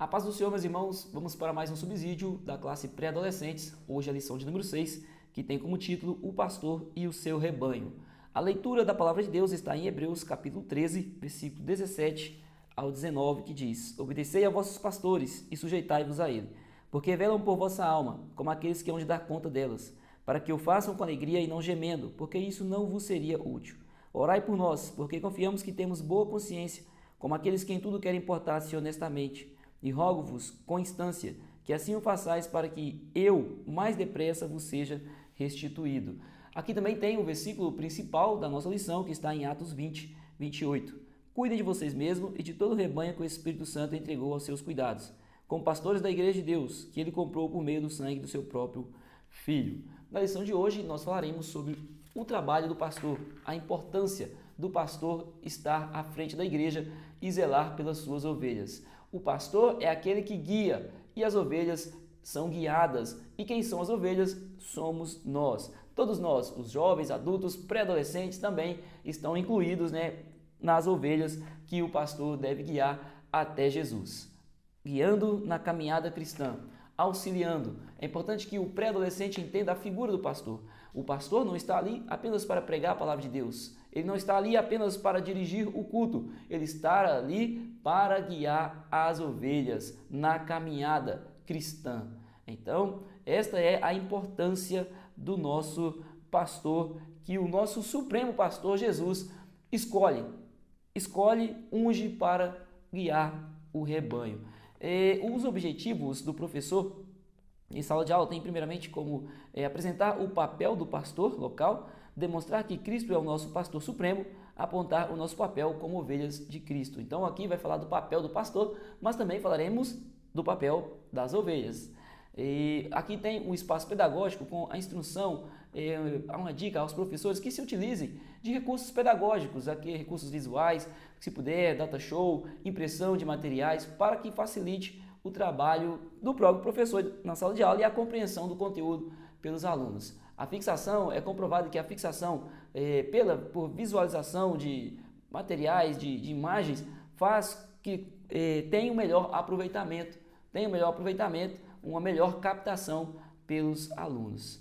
A paz do Senhor, meus irmãos, vamos para mais um subsídio da classe pré-adolescentes, hoje a lição de número 6, que tem como título O Pastor e o Seu Rebanho. A leitura da Palavra de Deus está em Hebreus capítulo 13, versículo 17 ao 19, que diz: Obedecei a vossos pastores e sujeitai-vos a ele, porque velam por vossa alma, como aqueles que hão de dar conta delas, para que o façam com alegria e não gemendo, porque isso não vos seria útil. Orai por nós, porque confiamos que temos boa consciência, como aqueles que em tudo querem portar-se honestamente. E rogo-vos, com instância, que assim o façais para que eu, mais depressa, vos seja restituído. Aqui também tem o versículo principal da nossa lição, que está em Atos 20, 28. Cuidem de vocês mesmos e de todo o rebanho que o Espírito Santo entregou aos seus cuidados, como pastores da Igreja de Deus, que ele comprou por meio do sangue do seu próprio Filho. Na lição de hoje, nós falaremos sobre o trabalho do pastor, a importância do pastor estar à frente da igreja e zelar pelas suas ovelhas. O pastor é aquele que guia e as ovelhas são guiadas. E quem são as ovelhas? Somos nós. Todos nós, os jovens, adultos, pré-adolescentes também estão incluídos, nas ovelhas que o pastor deve guiar até Jesus. Guiando na caminhada cristã, auxiliando. É importante que o pré-adolescente entenda a figura do pastor. O pastor não está ali apenas para pregar a palavra de Deus. Ele não está ali apenas para dirigir o culto. Ele está ali para guiar as ovelhas na caminhada cristã. Então, esta é a importância do nosso pastor, que o nosso supremo pastor Jesus escolhe, unge para guiar o rebanho. Os objetivos do professor em sala de aula tem primeiramente como apresentar o papel do pastor local, demonstrar que Cristo é o nosso pastor supremo, apontar o nosso papel como ovelhas de Cristo. Então aqui vai falar do papel do pastor, mas também falaremos do papel das ovelhas. Aqui tem um espaço pedagógico com a instrução, uma dica aos professores que se utilizem de recursos pedagógicos, aqui recursos visuais, se puder, data show, impressão de materiais, para que facilite o trabalho do próprio professor na sala de aula e a compreensão do conteúdo pelos alunos. A fixação, é comprovado que a fixação por visualização de materiais, de imagens, faz que tenha um melhor aproveitamento, uma melhor captação pelos alunos.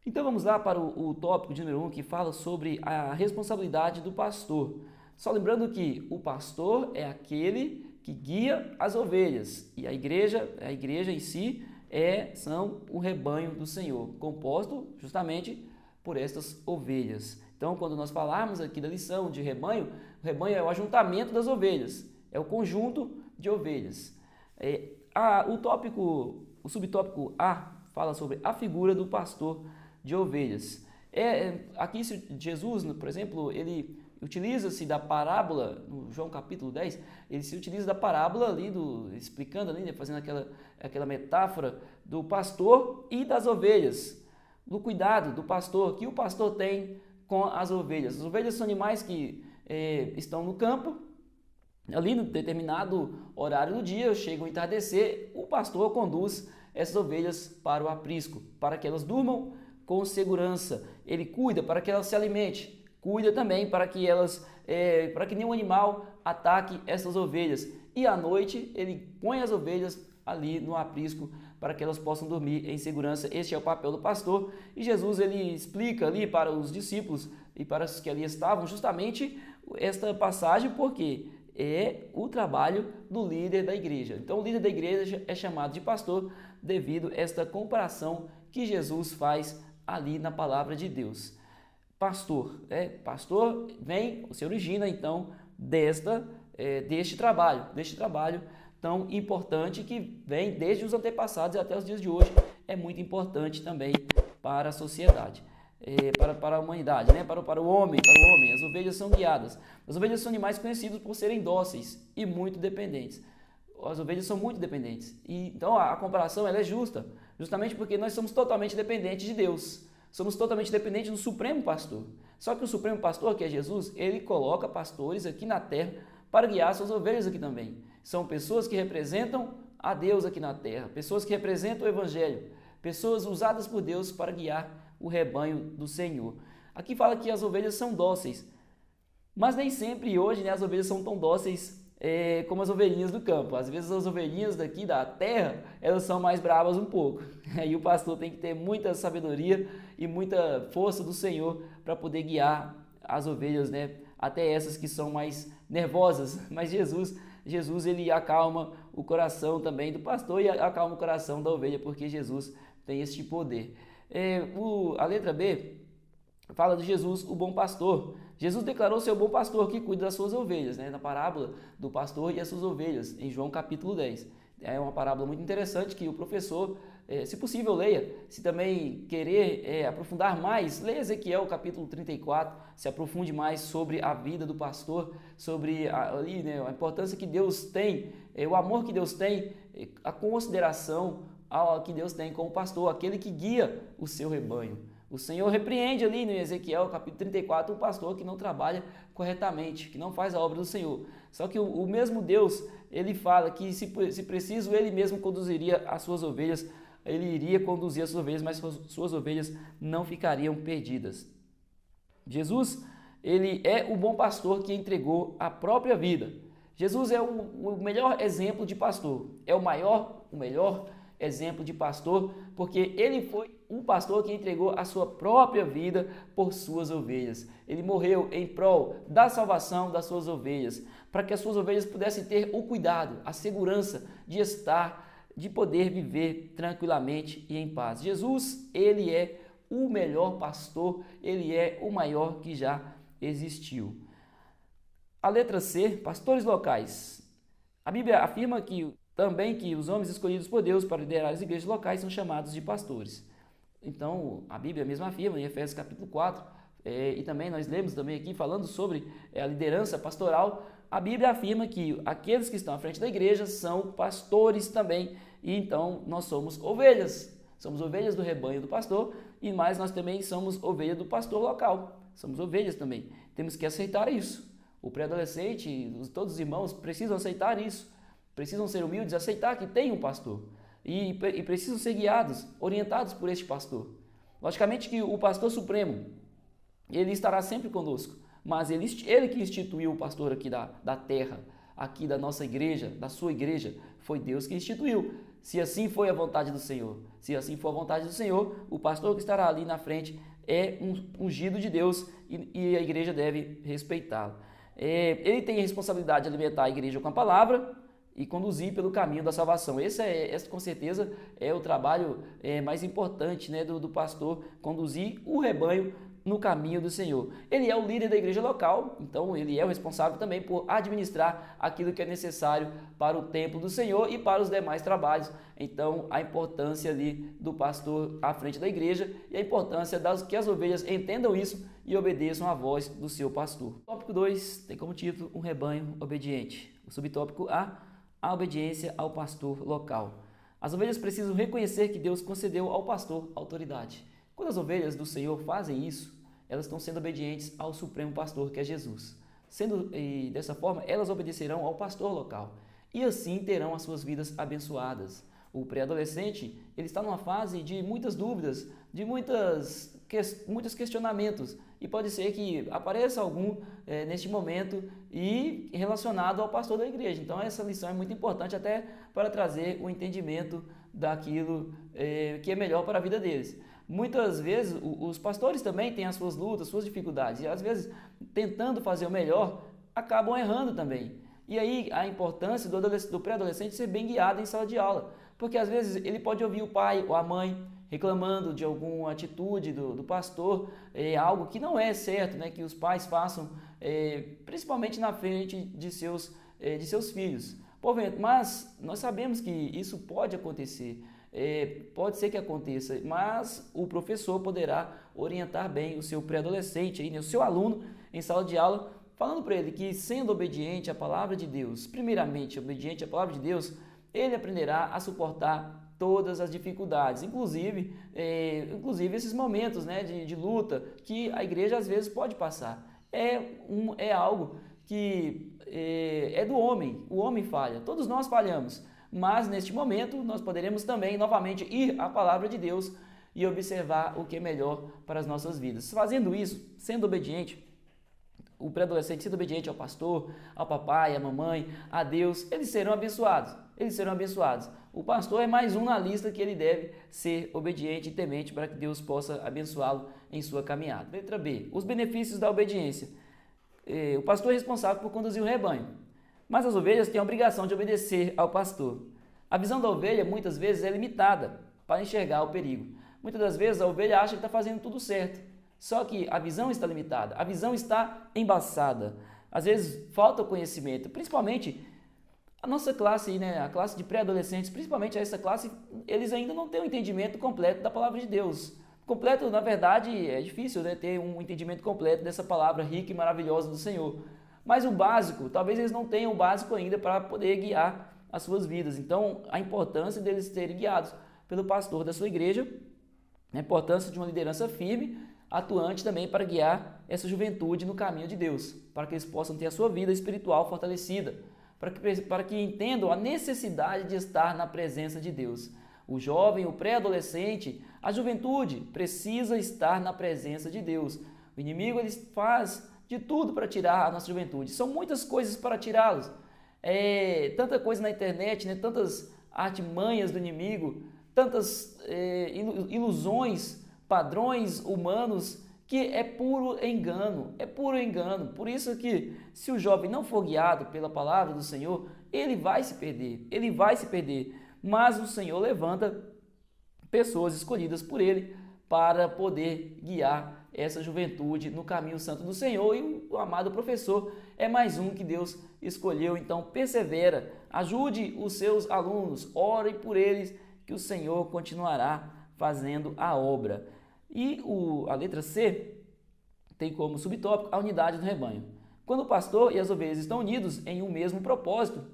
Então vamos lá para o tópico de número 1, que fala sobre a responsabilidade do pastor. Só lembrando que o pastor é aquele que guia as ovelhas e a igreja em si são o rebanho do Senhor, composto justamente por estas ovelhas. Então, quando nós falarmos aqui da lição de rebanho, o rebanho é o ajuntamento das ovelhas, é o conjunto de ovelhas. O subtópico A fala sobre a figura do pastor de ovelhas. Aqui Jesus, por exemplo, ele utiliza-se da parábola, no João capítulo 10, ele se utiliza da parábola ali, explicando ali, fazendo aquela metáfora do pastor e das ovelhas, do cuidado do pastor, que o pastor tem com as ovelhas. As ovelhas são animais que estão no campo, ali no determinado horário do dia, chega o entardecer, o pastor conduz essas ovelhas para o aprisco, para que elas durmam com segurança. Ele cuida para que elas se alimentem. Cuida também para que nenhum animal ataque essas ovelhas. E à noite ele põe as ovelhas ali no aprisco para que elas possam dormir em segurança. Este é o papel do pastor. E Jesus ele explica ali para os discípulos e para os que ali estavam justamente esta passagem, porque é o trabalho do líder da igreja. Então o líder da igreja é chamado de pastor devido a esta comparação que Jesus faz ali na palavra de Deus. Pastor se origina então deste trabalho tão importante que vem desde os antepassados e até os dias de hoje, é muito importante também para a sociedade, para a humanidade, para o homem, as ovelhas são guiadas. As ovelhas são animais conhecidos por serem dóceis e muito dependentes. As ovelhas são muito dependentes. E, então a comparação ela é justa, justamente porque nós somos totalmente dependentes de Deus. Somos totalmente dependentes do Supremo Pastor. Só que o Supremo Pastor, que é Jesus, ele coloca pastores aqui na terra para guiar suas ovelhas aqui também. São pessoas que representam a Deus aqui na terra, pessoas que representam o Evangelho, pessoas usadas por Deus para guiar o rebanho do Senhor. Aqui fala que as ovelhas são dóceis, mas nem sempre hoje as ovelhas são tão dóceis como as ovelhinhas do campo. Às vezes as ovelhinhas daqui da terra, elas são mais bravas um pouco. Aí o pastor tem que ter muita sabedoria e muita força do Senhor para poder guiar as ovelhas, né? Até essas que são mais nervosas. Mas Jesus ele acalma o coração também do pastor e acalma o coração da ovelha, porque Jesus tem este poder. A letra B fala de Jesus, o bom pastor. Jesus declarou ser o bom pastor que cuida das suas ovelhas, né? Na parábola do pastor e as suas ovelhas, em João capítulo 10. É uma parábola muito interessante que o professor, se possível, leia. Se também querer aprofundar mais, leia Ezequiel capítulo 34, se aprofunde mais sobre a vida do pastor, sobre ali, né, a importância que Deus tem, o amor que Deus tem, a consideração que Deus tem como pastor, aquele que guia o seu rebanho. O Senhor repreende ali no Ezequiel capítulo 34 o pastor que não trabalha corretamente, que não faz a obra do Senhor. Só que o mesmo Deus, ele fala que se preciso, ele mesmo conduziria as suas ovelhas, ele iria conduzir as suas ovelhas, mas suas ovelhas não ficariam perdidas. Jesus, ele é o bom pastor que entregou a própria vida. Jesus é o melhor exemplo de pastor, é o melhor exemplo de pastor, porque ele foi um pastor que entregou a sua própria vida por suas ovelhas. Ele morreu em prol da salvação das suas ovelhas, para que as suas ovelhas pudessem ter o cuidado, a segurança de poder viver tranquilamente e em paz. Jesus, ele é o melhor pastor, ele é o maior que já existiu. A letra C, pastores locais. A Bíblia afirma também que os homens escolhidos por Deus para liderar as igrejas locais são chamados de pastores. Então, a Bíblia mesmo afirma em Efésios capítulo 4, e também nós lemos também aqui falando sobre a liderança pastoral, a Bíblia afirma que aqueles que estão à frente da igreja são pastores também, e então nós somos ovelhas do rebanho do pastor, e mais nós também somos ovelhas do pastor local, somos ovelhas também, temos que aceitar isso. O pré-adolescente, todos os irmãos precisam aceitar isso, precisam ser humildes, aceitar que tem um pastor e precisam ser guiados, orientados por este pastor. Logicamente que o pastor supremo, ele estará sempre conosco, mas ele que instituiu o pastor aqui da terra, aqui da nossa igreja, da sua igreja, foi Deus que instituiu. Se assim foi a vontade do Senhor, se assim for a vontade do Senhor, o pastor que estará ali na frente é um ungido de Deus e a igreja deve respeitá-lo. Ele tem a responsabilidade de alimentar a igreja com a palavra e conduzir pelo caminho da salvação. Esse com certeza é o trabalho mais importante, né, do pastor, conduzir o rebanho no caminho do Senhor. Ele é o líder da igreja local, então ele é o responsável também por administrar aquilo que é necessário para o templo do Senhor e para os demais trabalhos. Então, a importância ali do pastor à frente da igreja e a importância que as ovelhas entendam isso e obedeçam à voz do seu pastor. Tópico 2 tem como título um rebanho obediente. O subtópico a obediência ao pastor local. As ovelhas precisam reconhecer que Deus concedeu ao pastor autoridade. Quando as ovelhas do Senhor fazem isso, elas estão sendo obedientes ao supremo pastor, que é Jesus. E dessa forma, elas obedecerão ao pastor local e assim terão as suas vidas abençoadas. O pré-adolescente, ele está numa fase de muitas dúvidas, de muitos questionamentos, e pode ser que apareça algum neste momento e relacionado ao pastor da igreja. Então essa lição é muito importante até para trazer o entendimento daquilo que é melhor para a vida deles. Muitas vezes os pastores também têm as suas lutas, suas dificuldades, e às vezes tentando fazer o melhor, acabam errando também. E aí a importância do pré-adolescente ser bem guiado em sala de aula, porque às vezes ele pode ouvir o pai ou a mãe reclamando de alguma atitude do pastor, algo que não é certo, né, que os pais façam, principalmente na frente de seus filhos. Mas nós sabemos que isso pode acontecer, pode ser que aconteça, mas o professor poderá orientar bem o seu pré-adolescente, o seu aluno em sala de aula, falando para ele que, sendo obediente à palavra de Deus, primeiramente obediente à palavra de Deus, ele aprenderá a suportar todas as dificuldades, inclusive esses momentos, né, de luta que a igreja às vezes pode passar. É algo que é do homem, o homem falha, todos nós falhamos, mas neste momento nós poderemos também novamente ir à palavra de Deus e observar o que é melhor para as nossas vidas. Fazendo isso, sendo obediente, o pré-adolescente sendo obediente ao pastor, ao papai, à mamãe, a Deus, eles serão abençoados. Eles serão abençoados. O pastor é mais um na lista que ele deve ser obediente e temente para que Deus possa abençoá-lo em sua caminhada. Letra B. Os benefícios da obediência. O pastor é responsável por conduzir o rebanho, mas as ovelhas têm a obrigação de obedecer ao pastor. A visão da ovelha muitas vezes é limitada para enxergar o perigo. Muitas das vezes a ovelha acha que está fazendo tudo certo, só que a visão está limitada, a visão está embaçada. Às vezes falta conhecimento, principalmente a nossa classe, né, a classe de pré-adolescentes, principalmente essa classe, eles ainda não têm um entendimento completo da palavra de Deus. Completo, na verdade, é difícil, né, ter um entendimento completo dessa palavra rica e maravilhosa do Senhor. Mas o básico, talvez eles não tenham o básico ainda para poder guiar as suas vidas. Então, a importância deles serem guiados pelo pastor da sua igreja, a importância de uma liderança firme, atuante também para guiar essa juventude no caminho de Deus, para que eles possam ter a sua vida espiritual fortalecida, para que entendam a necessidade de estar na presença de Deus. O jovem, o pré-adolescente, a juventude precisa estar na presença de Deus. O inimigo ele faz de tudo para tirar a nossa juventude. São muitas coisas para tirá-los. Tanta coisa na internet, né? Tantas artimanhas do inimigo, tantas ilusões, padrões humanos, que é puro engano, é puro engano. Por isso que se o jovem não for guiado pela palavra do Senhor, ele vai se perder, ele vai se perder. Mas o Senhor levanta pessoas escolhidas por ele para poder guiar essa juventude no caminho santo do Senhor, e o amado professor é mais um que Deus escolheu. Então persevera, ajude os seus alunos, ore por eles, que o Senhor continuará fazendo a obra. E a letra C tem como subtópico a unidade do rebanho. Quando o pastor e as ovelhas estão unidos em um mesmo propósito,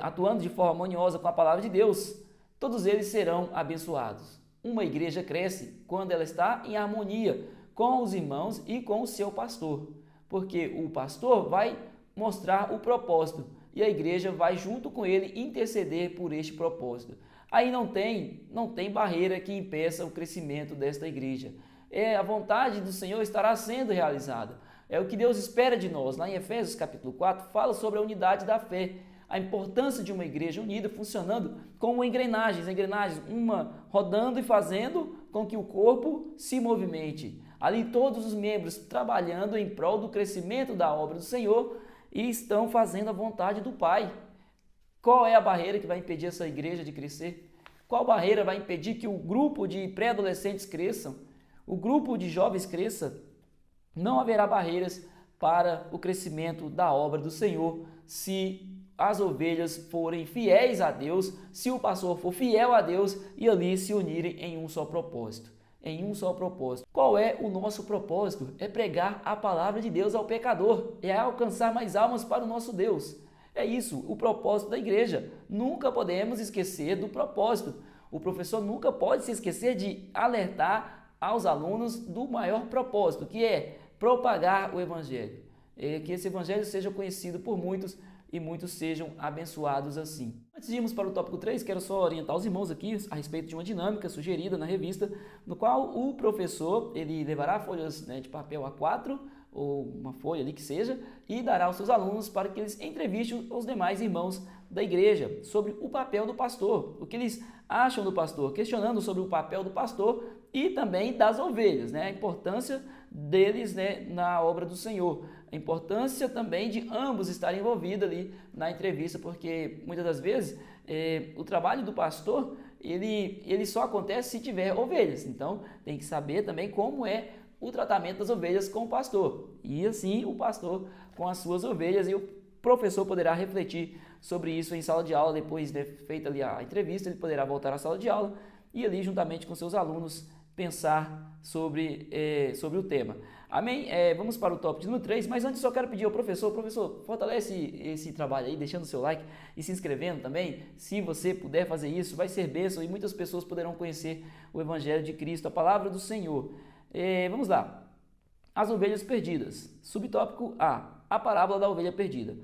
atuando de forma harmoniosa com a palavra de Deus, todos eles serão abençoados. Uma igreja cresce quando ela está em harmonia com os irmãos e com o seu pastor, porque o pastor vai mostrar o propósito e a igreja vai junto com ele interceder por este propósito. Aí não tem barreira que impeça o crescimento desta igreja. A vontade do Senhor estará sendo realizada. É o que Deus espera de nós. Lá em Efésios capítulo 4 fala sobre a unidade da fé, a importância de uma igreja unida funcionando como engrenagens, uma rodando e fazendo com que o corpo se movimente. Ali todos os membros trabalhando em prol do crescimento da obra do Senhor e estão fazendo a vontade do Pai. Qual é a barreira que vai impedir essa igreja de crescer? Qual barreira vai impedir que o grupo de pré-adolescentes cresçam? O grupo de jovens cresça? Não haverá barreiras para o crescimento da obra do Senhor se as ovelhas forem fiéis a Deus, se o pastor for fiel a Deus e ali se unirem em um só propósito. Em um só propósito. Qual é o nosso propósito? É pregar a palavra de Deus ao pecador, é alcançar mais almas para o nosso Deus. É isso, o propósito da igreja. Nunca podemos esquecer do propósito. O professor nunca pode se esquecer de alertar aos alunos do maior propósito, que é propagar o evangelho. Que esse evangelho seja conhecido por muitos e muitos sejam abençoados assim. Antes de irmos para o tópico 3, quero só orientar os irmãos aqui a respeito de uma dinâmica sugerida na revista, no qual o professor ele levará folhas, né, de papel A4, ou uma folha ali que seja, e dará aos seus alunos para que eles entrevistem os demais irmãos da igreja sobre o papel do pastor, o que eles acham do pastor, questionando sobre o papel do pastor e também das ovelhas, né? A importância deles, né, na obra do Senhor, a importância também de ambos estarem envolvidos ali na entrevista, porque muitas das vezes o trabalho do pastor ele só acontece se tiver ovelhas, então tem que saber também como é o tratamento das ovelhas com o pastor, e assim o pastor com as suas ovelhas, e o professor poderá refletir sobre isso em sala de aula, depois de feita ali a entrevista, ele poderá voltar à sala de aula e ali juntamente com seus alunos pensar sobre o tema. Amém? Vamos para o tópico número 3, mas antes só quero pedir ao professor, fortalece esse trabalho aí, deixando o seu like e se inscrevendo também. Se você puder fazer isso, vai ser bênção e muitas pessoas poderão conhecer o Evangelho de Cristo, a palavra do Senhor. Vamos lá. As ovelhas perdidas. Subtópico A parábola da ovelha perdida.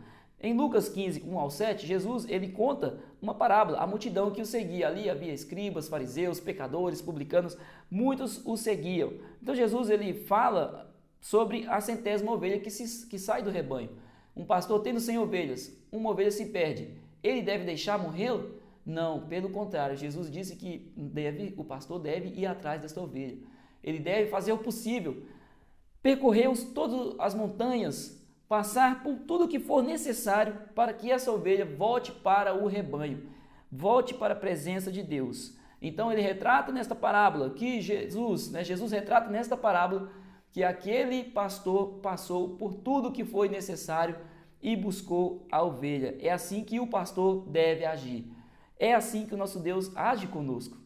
Em Lucas 15, 1 ao 7, Jesus ele conta uma parábola, a multidão que o seguia. Ali havia escribas, fariseus, pecadores, publicanos, muitos o seguiam. Então Jesus ele fala sobre a centésima ovelha que sai do rebanho. Um pastor tendo 100 ovelhas, uma ovelha se perde, ele deve deixar morrê-lo? Não, pelo contrário, Jesus disse que o pastor deve ir atrás desta ovelha. Ele deve fazer o possível, percorrer todas as montanhas, passar por tudo que for necessário para que essa ovelha volte para o rebanho, volte para a presença de Deus. Então ele retrata nesta parábola que Jesus retrata nesta parábola que aquele pastor passou por tudo que foi necessário e buscou a ovelha. É assim que o pastor deve agir. É assim que o nosso Deus age conosco.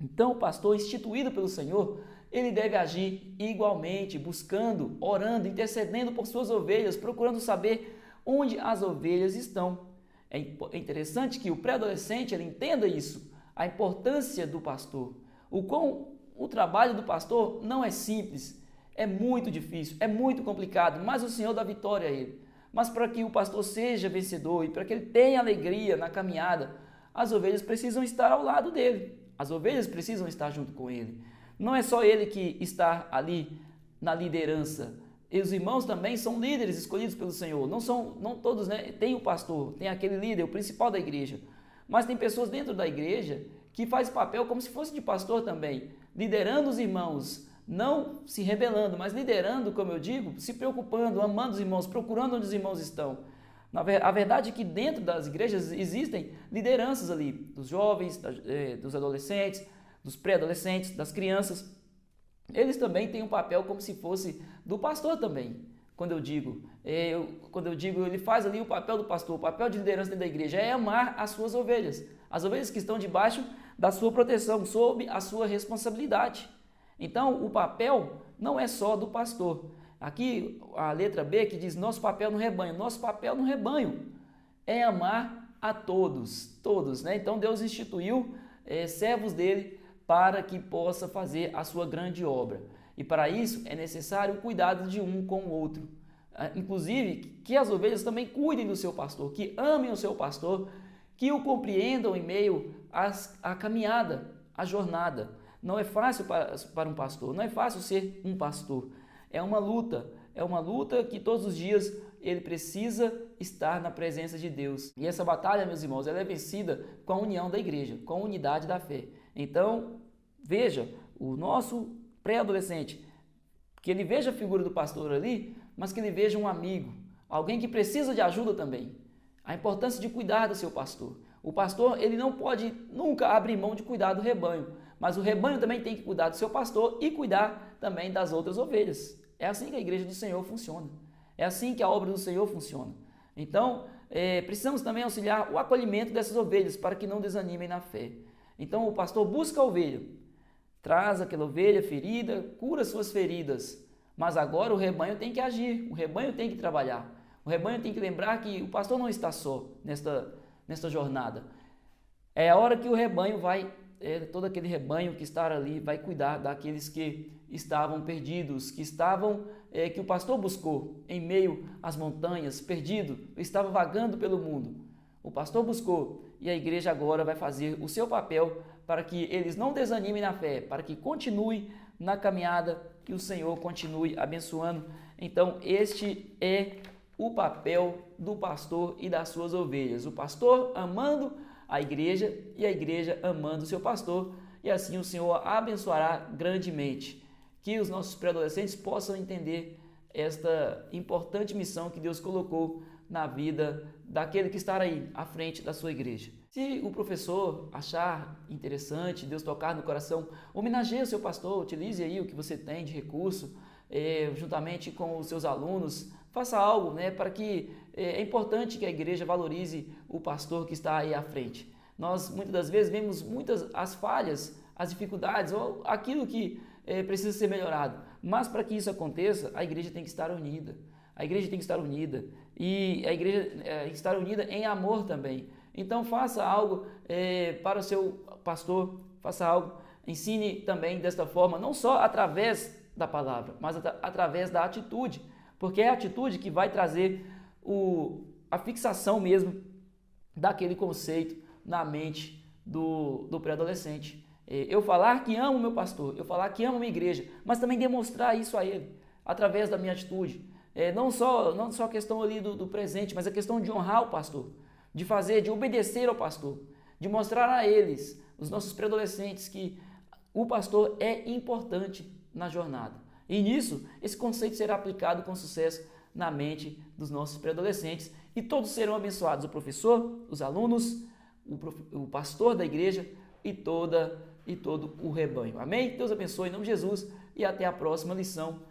Então o pastor instituído pelo Senhor, ele deve agir igualmente, buscando, orando, intercedendo por suas ovelhas, procurando saber onde as ovelhas estão. É interessante que o pré-adolescente ele entenda isso, a importância do pastor. O trabalho do pastor não é simples, é muito difícil, é muito complicado, mas o Senhor dá vitória a ele. Mas para que o pastor seja vencedor e para que ele tenha alegria na caminhada, as ovelhas precisam estar ao lado dele. As ovelhas precisam estar junto com ele. Não é só ele que está ali na liderança. E os irmãos também são líderes escolhidos pelo Senhor. Não todos, né? Tem o pastor, tem aquele líder, o principal da igreja. Mas tem pessoas dentro da igreja que fazem papel como se fosse de pastor também, liderando os irmãos, não se rebelando, mas liderando, como eu digo, se preocupando, amando os irmãos, procurando onde os irmãos estão. A verdade é que dentro das igrejas existem lideranças ali, dos jovens, dos adolescentes, dos pré-adolescentes, das crianças. Eles também têm um papel como se fosse do pastor também. Quando eu digo, ele faz ali o papel do pastor, o papel de liderança dentro da igreja é amar as suas ovelhas, as ovelhas que estão debaixo da sua proteção, sob a sua responsabilidade. Então, o papel não é só do pastor. Aqui, a letra B que diz nosso papel no rebanho. Nosso papel no rebanho é amar a todos, né? Então, Deus instituiu servos dele para que possa fazer a sua grande obra. E para isso é necessário o cuidado de um com o outro. Inclusive, que as ovelhas também cuidem do seu pastor, que amem o seu pastor, que o compreendam em meio à caminhada, à jornada. Não é fácil para um pastor, não é fácil ser um pastor. É uma luta que todos os dias ele precisa estar na presença de Deus. E essa batalha, meus irmãos, ela é vencida com a união da igreja, com a unidade da fé. Então, veja, o nosso pré-adolescente, que ele veja a figura do pastor ali, mas que ele veja um amigo, alguém que precisa de ajuda também. A importância de cuidar do seu pastor. O pastor, ele não pode nunca abrir mão de cuidar do rebanho, mas o rebanho também tem que cuidar do seu pastor e cuidar também das outras ovelhas. É assim que a igreja do Senhor funciona. É assim que a obra do Senhor funciona. Então, precisamos também auxiliar o acolhimento dessas ovelhas para que não desanimem na fé. Então, o pastor busca a ovelha, traz aquela ovelha ferida, cura suas feridas, mas agora o rebanho tem que agir, o rebanho tem que trabalhar. O rebanho tem que lembrar que o pastor não está só nesta jornada. É a hora que o rebanho todo aquele rebanho que está ali vai cuidar daqueles que estavam perdidos, que o pastor buscou em meio às montanhas, perdido, estava vagando pelo mundo. O pastor buscou e a igreja agora vai fazer o seu papel para que eles não desanimem na fé, para que continuem na caminhada, que o Senhor continue abençoando. Então, este é o papel do pastor e das suas ovelhas. O pastor amando a igreja e a igreja amando o seu pastor, e assim o Senhor abençoará grandemente. Que os nossos pré-adolescentes possam entender esta importante missão que Deus colocou na vida daquele que está aí à frente da sua igreja. Se o professor achar interessante, Deus tocar no coração, homenageie o seu pastor, utilize aí o que você tem de recurso, juntamente com os seus alunos, faça algo, né, para que é importante que a igreja valorize o pastor que está aí à frente. Nós muitas das vezes vemos as falhas, as dificuldades ou aquilo que precisa ser melhorado, mas para que isso aconteça, a igreja tem que estar unida. A igreja tem que estar unida e a igreja tem que estar unida em amor também. Então faça algo para o seu pastor, faça algo, ensine também desta forma, não só através da palavra, mas através da atitude, porque é a atitude que vai trazer a fixação mesmo daquele conceito na mente do pré-adolescente. Eu falar que amo meu pastor, eu falar que amo minha igreja, mas também demonstrar isso a ele. através da minha atitude. Não só a questão ali do presente, mas a questão de honrar o pastor, de obedecer ao pastor, de mostrar a eles, os nossos pré-adolescentes, que o pastor é importante na jornada. E nisso, esse conceito será aplicado com sucesso na mente dos nossos pré-adolescentes e todos serão abençoados, o professor, os alunos, o pastor da igreja e todo o rebanho. Amém? Deus abençoe em nome de Jesus e até a próxima lição.